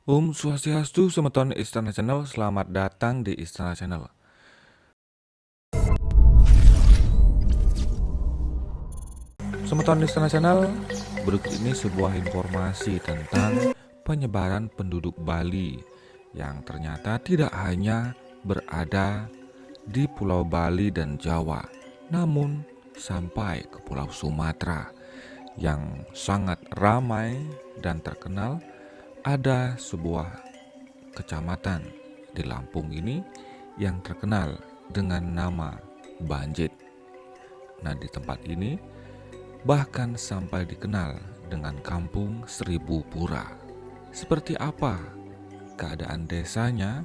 Om Swastiastu, Semeton Istana Channel, selamat datang di Istana Channel. Semeton Istana Channel, berikut ini sebuah informasi tentang penyebaran penduduk Bali yang ternyata tidak hanya berada di Pulau Bali dan Jawa, namun sampai ke Pulau Sumatera yang sangat ramai dan terkenal. Ada sebuah kecamatan di Lampung ini yang terkenal dengan nama Banjit. Nah, di tempat ini bahkan sampai dikenal dengan Kampung Seribu Pura. Seperti apa keadaan desanya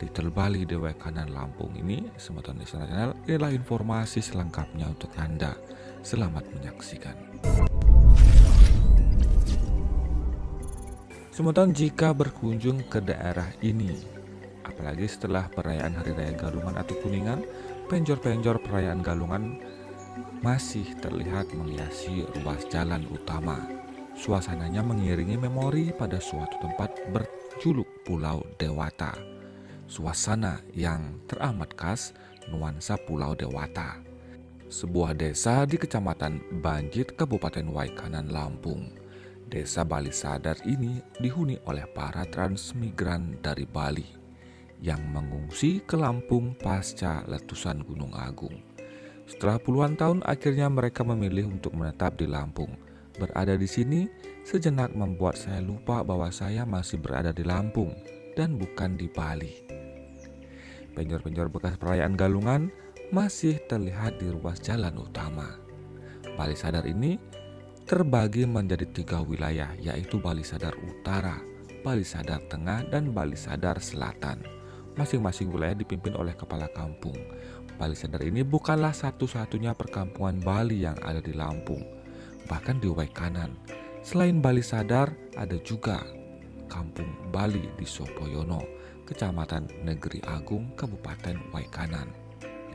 di Telbali Dewa Kanan Lampung ini? Semeton Istana Channel, inilah informasi selengkapnya untuk Anda. Selamat menyaksikan. Semeton, jika berkunjung ke daerah ini, apalagi setelah perayaan Hari Raya Galungan atau Kuningan, penjor-penjor perayaan Galungan masih terlihat menghiasi ruas jalan utama. Suasananya mengiringi memori pada suatu tempat berjuluk Pulau Dewata. Suasana yang teramat khas nuansa Pulau Dewata. Sebuah desa di Kecamatan Banjit, Kabupaten Waikanan, Lampung. Desa Bali Sadar ini dihuni oleh para transmigran dari Bali yang mengungsi ke Lampung pasca letusan Gunung Agung. Setelah puluhan tahun, akhirnya mereka memilih untuk menetap di Lampung. Berada di sini sejenak membuat saya lupa bahwa saya masih berada di Lampung dan bukan di Bali. Penjor-penjor bekas perayaan Galungan masih terlihat di ruas jalan utama. Bali Sadar ini terbagi menjadi 3 wilayah, yaitu Bali Sadar Utara, Bali Sadar Tengah, dan Bali Sadar Selatan. Masing-masing wilayah dipimpin oleh kepala kampung. Bali Sadar ini bukanlah satu-satunya perkampungan Bali yang ada di Lampung, bahkan di Waikanan. Selain Bali Sadar, ada juga Kampung Bali di Sopoyono, Kecamatan Negeri Agung, Kabupaten Waikanan.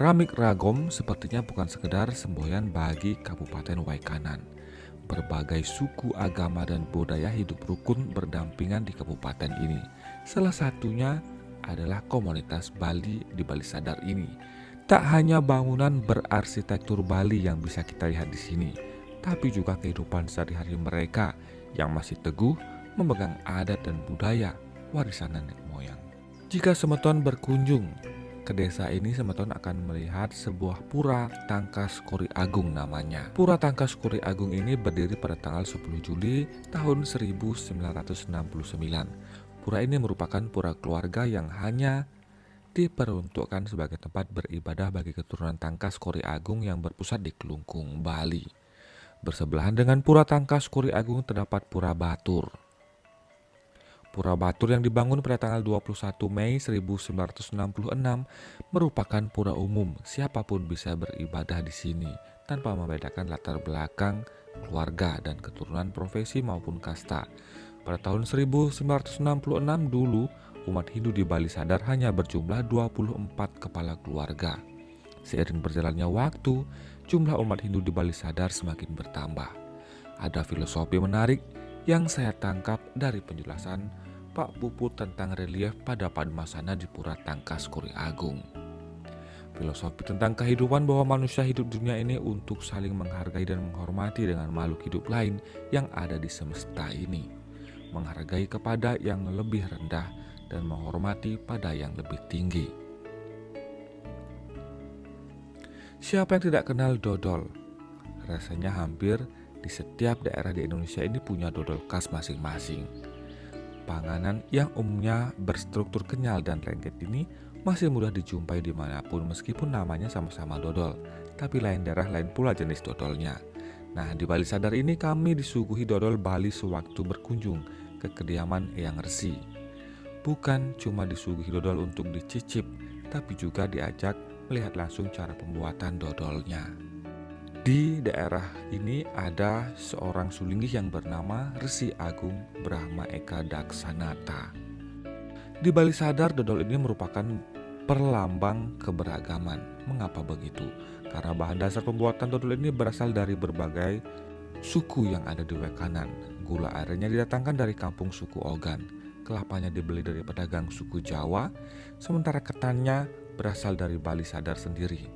Ramik Ragom sepertinya bukan sekedar semboyan bagi Kabupaten Waikanan. Berbagai suku, agama, dan budaya hidup rukun berdampingan di kabupaten ini. Salah satunya adalah komunitas Bali di Bali Sadar ini. Tak hanya bangunan berarsitektur Bali yang bisa kita lihat di sini, tapi juga kehidupan sehari-hari mereka yang masih teguh memegang adat dan budaya warisan nenek moyang. Jika Semeton berkunjung ke desa ini, Semeton akan melihat sebuah pura Tangkas Kori Agung namanya. Pura Tangkas Kori Agung ini berdiri pada tanggal 10 Juli tahun 1969. Pura ini merupakan pura keluarga yang hanya diperuntukkan sebagai tempat beribadah bagi keturunan Tangkas Kori Agung yang berpusat di Kelungkung, Bali. Bersebelahan dengan Pura Tangkas Kori Agung terdapat Pura Batur. Pura Batur yang dibangun pada tanggal 21 Mei 1966 merupakan pura umum. Siapapun bisa beribadah di sini tanpa membedakan latar belakang, keluarga, dan keturunan, profesi maupun kasta. Pada tahun 1966 dulu, umat Hindu di Bali Sadar hanya berjumlah 24 kepala keluarga. Seiring berjalannya waktu, jumlah umat Hindu di Bali Sadar semakin bertambah. Ada filosofi menarik yang saya tangkap dari penjelasan Pak Puput tentang relief pada Padmasana di Pura Tangkas Kori Agung. Filosofi tentang kehidupan bahwa manusia hidup di dunia ini untuk saling menghargai dan menghormati dengan makhluk hidup lain yang ada di semesta ini. Menghargai kepada yang lebih rendah dan menghormati pada yang lebih tinggi. Siapa yang tidak kenal dodol? Rasanya hampir di setiap daerah di Indonesia ini punya dodol khas masing-masing. Panganan yang umumnya berstruktur kenyal dan lengket ini masih mudah dijumpai dimanapun meskipun namanya sama-sama dodol, tapi lain daerah lain pula jenis dodolnya. Nah, di Bali Sadar ini kami disuguhi dodol Bali sewaktu berkunjung ke kediaman Eyang Resi. Bukan cuma disuguhi dodol untuk dicicip, tapi juga diajak melihat langsung cara pembuatan dodolnya. Di daerah ini ada seorang sulinggi yang bernama Resi Agung Brahma Eka Daksanata. Di Bali Sadar, dodol ini merupakan perlambang keberagaman. Mengapa begitu? Karena bahan dasar pembuatan dodol ini berasal dari berbagai suku yang ada di Waikanan. Gula arennya didatangkan dari kampung suku Ogan, kelapanya dibeli dari pedagang suku Jawa, sementara ketannya berasal dari Bali Sadar sendiri.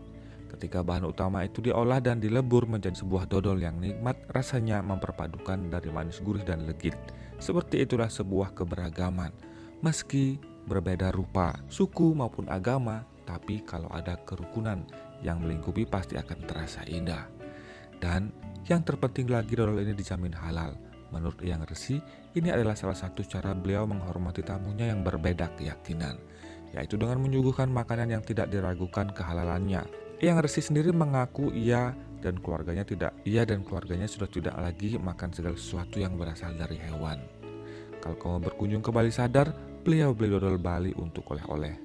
Ketika bahan utama itu diolah dan dilebur menjadi sebuah dodol yang nikmat, rasanya memperpadukan dari manis gurih dan legit. Seperti itulah sebuah keberagaman. Meski berbeda rupa, suku maupun agama, tapi kalau ada kerukunan yang melingkupi pasti akan terasa indah. Dan yang terpenting lagi, dodol ini dijamin halal. Menurut Eyang Resi, ini adalah salah satu cara beliau menghormati tamunya yang berbeda keyakinan, yaitu dengan menyuguhkan makanan yang tidak diragukan kehalalannya. Eyang Resi sendiri mengaku ia dan keluarganya sudah tidak lagi makan segala sesuatu yang berasal dari hewan. Kalau kamu berkunjung ke Bali Sadar, beliau beli dodol Bali untuk oleh-oleh.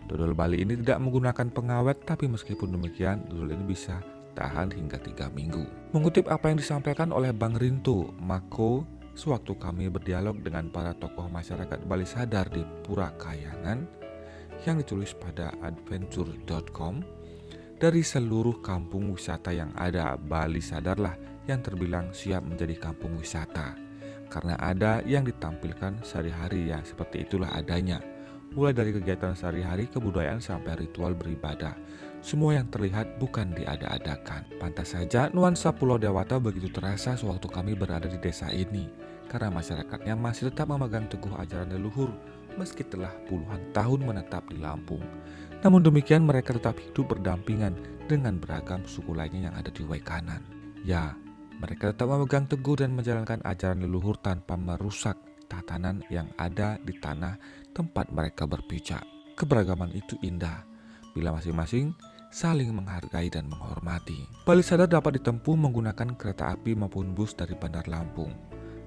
Dodol Bali ini tidak menggunakan pengawet, tapi meskipun demikian, dodol ini bisa tahan hingga 3 minggu. Mengutip apa yang disampaikan oleh Bang Rinto Mako sewaktu kami berdialog dengan para tokoh masyarakat Bali Sadar di Pura Kayangan yang ditulis pada adventure.com, dari seluruh kampung wisata yang ada, Bali Sadarlah yang terbilang siap menjadi kampung wisata karena ada yang ditampilkan sehari-hari, ya seperti itulah adanya. Mulai dari kegiatan sehari-hari, kebudayaan sampai ritual beribadah, semua yang terlihat bukan diada-adakan. Pantas saja nuansa Pulau Dewata begitu terasa sewaktu kami berada di desa ini, karena masyarakatnya masih tetap memegang teguh ajaran leluhur meski telah puluhan tahun menetap di Lampung. Namun demikian, mereka tetap hidup berdampingan dengan beragam suku lainnya yang ada di Waikanan. Ya, mereka tetap memegang teguh dan menjalankan ajaran leluhur tanpa merusak tatanan yang ada di tanah tempat mereka berpijak. Keberagaman itu indah bila masing-masing saling menghargai dan menghormati. Bali Sadar dapat ditempuh menggunakan kereta api maupun bus dari Bandar Lampung.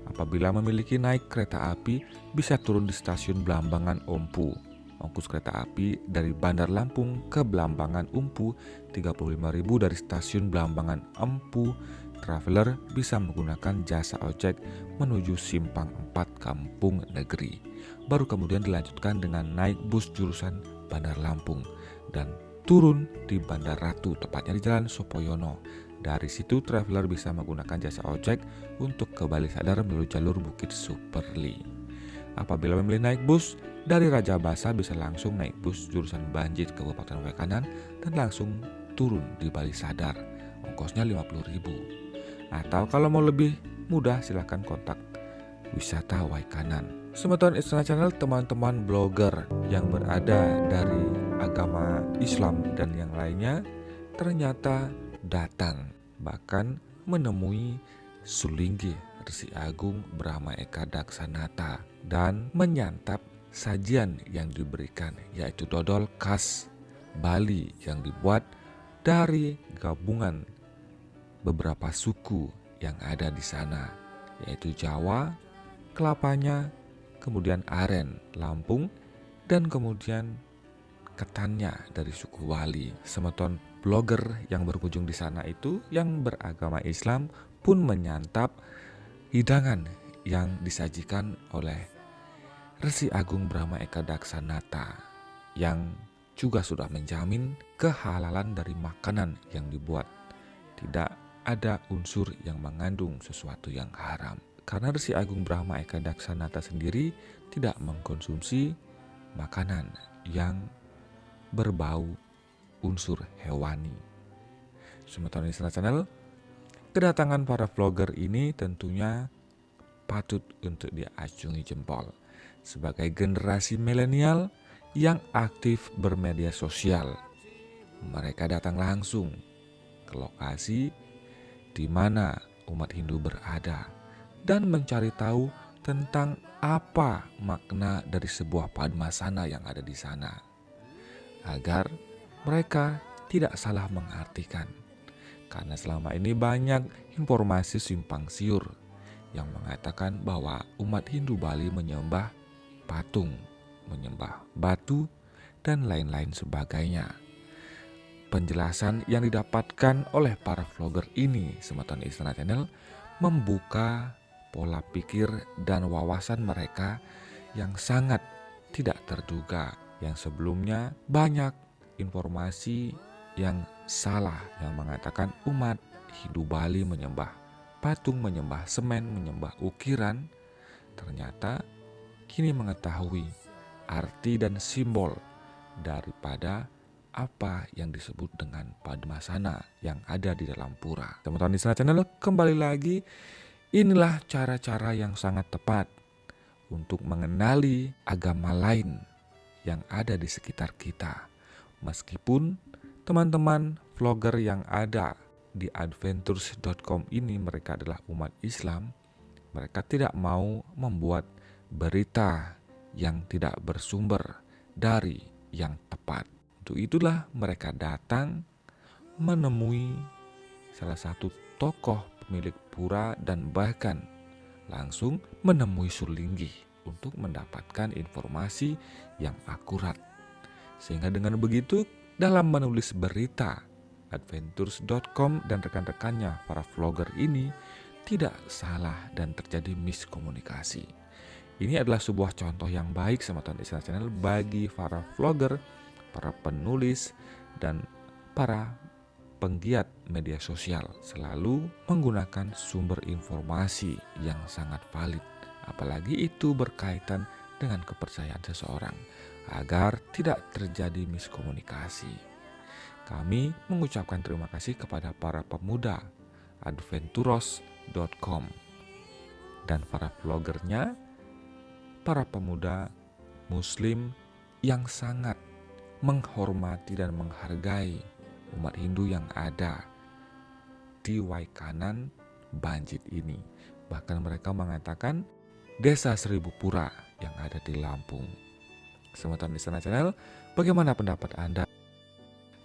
Apabila memiliki naik kereta api, bisa turun di stasiun Blambangan Ompu. Ongkos kereta api dari Bandar Lampung ke Blambangan Umpu 35.000 dari stasiun Blambangan Empu. Traveler bisa menggunakan jasa ojek menuju Simpang 4 Kampung Negeri. Baru kemudian dilanjutkan dengan naik bus jurusan Bandar Lampung dan turun di Bandar Ratu, tepatnya di Jalan Sopoyono. Dari situ traveler bisa menggunakan jasa ojek untuk ke Bali Sadar melalui jalur Bukit Superli. Apabila memilih naik bus dari Raja Basa, bisa langsung naik bus jurusan Banjit Kabupaten Waikanan dan langsung turun di Bali Sadar. Ongkosnya 50.000. Atau kalau mau lebih mudah, silahkan kontak Wisata Waikanan. Sobat Istana Channel, teman-teman blogger yang berada dari agama Islam dan yang lainnya ternyata datang bahkan menemui Sulinggi Resi Agung Brahma Eka Daksanata dan menyantap sajian yang diberikan, yaitu dodol khas Bali yang dibuat dari gabungan beberapa suku yang ada di sana, yaitu Jawa, kelapanya, kemudian aren, Lampung, dan kemudian ketannya dari suku Wali. Semeton blogger yang berkunjung di sana itu yang beragama Islam pun menyantap hidangan yang disajikan oleh Resi Agung Brahma Eka Daksanata yang juga sudah menjamin kehalalan dari makanan yang dibuat. Tidak ada unsur yang mengandung sesuatu yang haram. Karena Resi Agung Brahma Eka Daksanata sendiri tidak mengkonsumsi makanan yang berbau unsur hewani. Sobat Istana Channel, kedatangan para vlogger ini tentunya patut untuk diacungi jempol. Sebagai generasi milenial yang aktif bermedia sosial, mereka datang langsung ke lokasi di mana umat Hindu berada dan mencari tahu tentang apa makna dari sebuah padmasana yang ada di sana, agar mereka tidak salah mengartikan. Karena selama ini banyak informasi simpang siur yang mengatakan bahwa umat Hindu Bali menyembah patung, menyembah batu, dan lain-lain sebagainya. Penjelasan yang didapatkan oleh para vlogger ini, Sobat Istana Channel, membuka pola pikir dan wawasan mereka yang sangat tidak terduga. Yang sebelumnya banyak informasi yang salah yang mengatakan umat Hindu Bali menyembah patung, menyembah semen, menyembah ukiran, ternyata kini mengetahui arti dan simbol daripada apa yang disebut dengan Padmasana yang ada di dalam pura. Teman-teman di Sana Channel, kembali lagi, inilah cara-cara yang sangat tepat untuk mengenali agama lain yang ada di sekitar kita. Meskipun teman-teman vlogger yang ada di adventures.com ini mereka adalah umat Islam, mereka tidak mau membuat berita yang tidak bersumber dari yang tepat. Untuk itulah mereka datang menemui salah satu tokoh pemilik pura dan bahkan langsung menemui Surlinggi untuk mendapatkan informasi yang akurat. Sehingga dengan begitu, dalam menulis berita, adventures.com dan rekan-rekannya para vlogger ini tidak salah dan terjadi miskomunikasi. Ini adalah sebuah contoh yang baik sama teman Sana Channel bagi para vlogger, para penulis, dan para penggiat media sosial. Selalu menggunakan sumber informasi yang sangat valid, apalagi itu berkaitan dengan kepercayaan seseorang, agar tidak terjadi miskomunikasi. Kami mengucapkan terima kasih kepada para pemuda adventuros.com dan para vloggernya, para pemuda muslim yang sangat menghormati dan menghargai umat Hindu yang ada di Waikanan Banjit ini. Bahkan mereka mengatakan Desa Seribu Pura yang ada di Lampung. Teman-teman di Sana Channel, bagaimana pendapat Anda?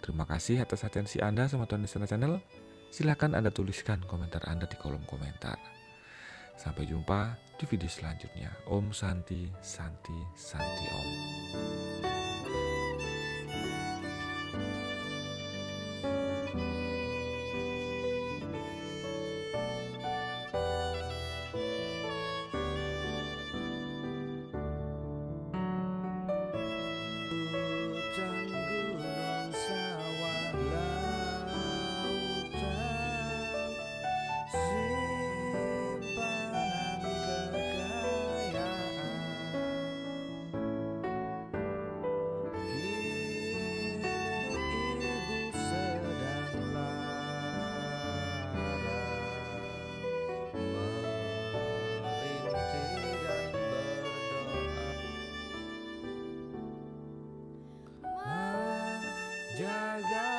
Terima kasih atas atensi Anda, teman-teman di Sana Channel. Silakan Anda tuliskan komentar Anda di kolom komentar. Sampai jumpa di video selanjutnya. Om Santi, Santi, Santi Om. Jaga